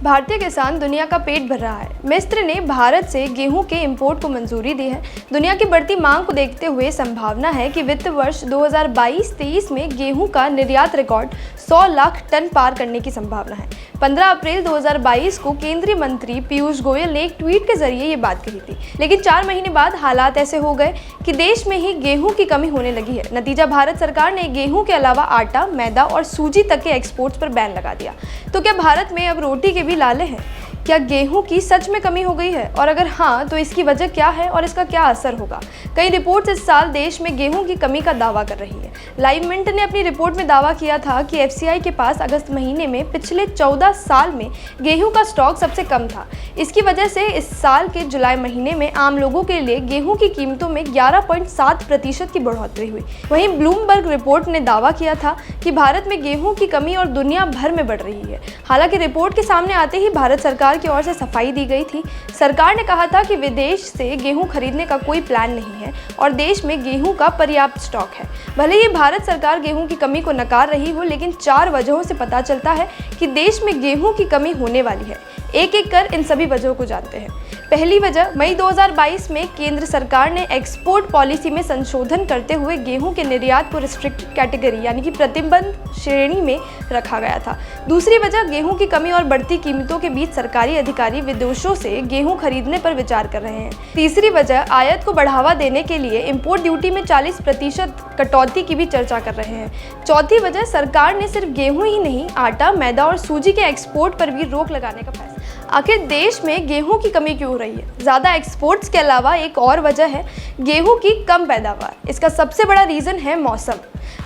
भारतीय किसान दुनिया का पेट भर रहा है। मिस्र ने भारत से गेहूं के इंपोर्ट को मंजूरी दी है। दुनिया की बढ़ती मांग को देखते हुए संभावना है कि वित्त वर्ष 2022-23 में गेहूं का निर्यात रिकॉर्ड 100 लाख टन पार करने की संभावना है। 15 अप्रैल 2022 को केंद्रीय मंत्री पीयूष गोयल ने एक ट्वीट के जरिए ये बात कही थी, लेकिन 4 महीने बाद हालात ऐसे हो गए कि देश में ही गेहूं की कमी होने लगी है। नतीजा, भारत सरकार ने गेहूं के अलावा आटा, मैदा और सूजी तक के एक्सपोर्ट्स पर बैन लगा दिया। तो क्या भारत में अब रोटी के भी लाले हैं? क्या गेहूं की सच में कमी हो गई है, और अगर हाँ तो इसकी वजह क्या है और इसका क्या असर होगा? कई रिपोर्ट्स इस साल देश में गेहूं की कमी का दावा कर रही है। लाइव मिंट ने अपनी रिपोर्ट में दावा किया था कि एफसीआई के पास अगस्त महीने में पिछले 14 साल में गेहूं का स्टॉक सबसे कम था। इसकी वजह से इस साल के जुलाई महीने में आम लोगों के लिए गेहूं की कीमतों में 11.7% की बढ़ोतरी हुई। वहीं ब्लूमबर्ग रिपोर्ट ने दावा किया था कि भारत में गेहूं की कमी और दुनिया भर में बढ़ रही है। हालांकि रिपोर्ट के सामने आते ही भारत सरकार की ओर से सफाई दी गई थी। सरकार ने कहा था कि विदेश से गेहूं खरीदने का कोई प्लान नहीं है और देश में गेहूं का पर्याप्त स्टॉक है। भले ही भारत सरकार गेहूं की कमी को नकार रही हो, लेकिन 4 वजहों से पता चलता है कि देश में गेहूं की कमी होने वाली है। एक एक कर इन सभी वजहों को जानते हैं। पहली वजह, मई 2022 में केंद्र सरकार ने एक्सपोर्ट पॉलिसी में संशोधन करते हुए गेहूं के निर्यात को रिस्ट्रिक्टेड कैटेगरी यानी कि प्रतिबंध श्रेणी में रखा गया था। दूसरी वजह, गेहूं की कमी और बढ़ती कीमतों के बीच सरकारी अधिकारी विदेशों से गेहूं खरीदने पर विचार कर रहे हैं। तीसरी वजह, आयात को बढ़ावा देने के लिए इंपोर्ट ड्यूटी में 40% कटौती की भी चर्चा कर रहे हैं। चौथी वजह, सरकार ने सिर्फ गेहूं ही नहीं, आटा, मैदा और सूजी के एक्सपोर्ट पर भी रोक लगाने का फैसला। आखिर देश में गेहूं की कमी क्यों हो रही है? ज़्यादा एक्सपोर्ट्स के अलावा एक और वजह है गेहूं की कम पैदावार। इसका सबसे बड़ा रीज़न है मौसम।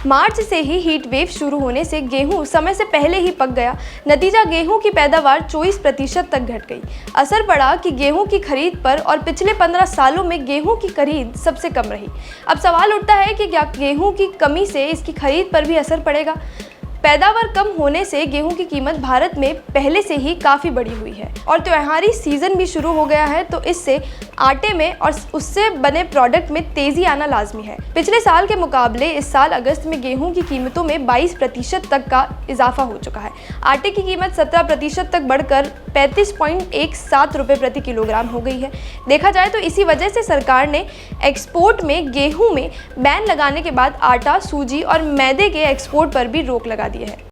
मार्च से ही हीट वेव शुरू होने से गेहूं समय से पहले ही पक गया। नतीजा, गेहूं की पैदावार 24% तक घट गई। असर पड़ा कि गेहूं की खरीद पर, और पिछले 15 सालों में गेहूं की खरीद सबसे कम रही। अब सवाल उठता है कि क्या गेहूं की कमी से इसकी खरीद पर भी असर पड़ेगा? पैदावार कम होने से गेहूं की कीमत भारत में पहले से ही काफ़ी बढ़ी हुई है और त्योहारी सीज़न भी शुरू हो गया है, तो इससे आटे में और उससे बने प्रोडक्ट में तेज़ी आना लाजमी है। पिछले साल के मुकाबले इस साल अगस्त में गेहूं की कीमतों में 22% तक का इजाफा हो चुका है। आटे की कीमत 17% तक बढ़कर 35.17 रुपये प्रति किलोग्राम हो गई है। देखा जाए तो इसी वजह से सरकार ने एक्सपोर्ट में गेहूं में बैन लगाने के बाद आटा, सूजी और मैदे के एक्सपोर्ट पर भी रोक लगा दी है।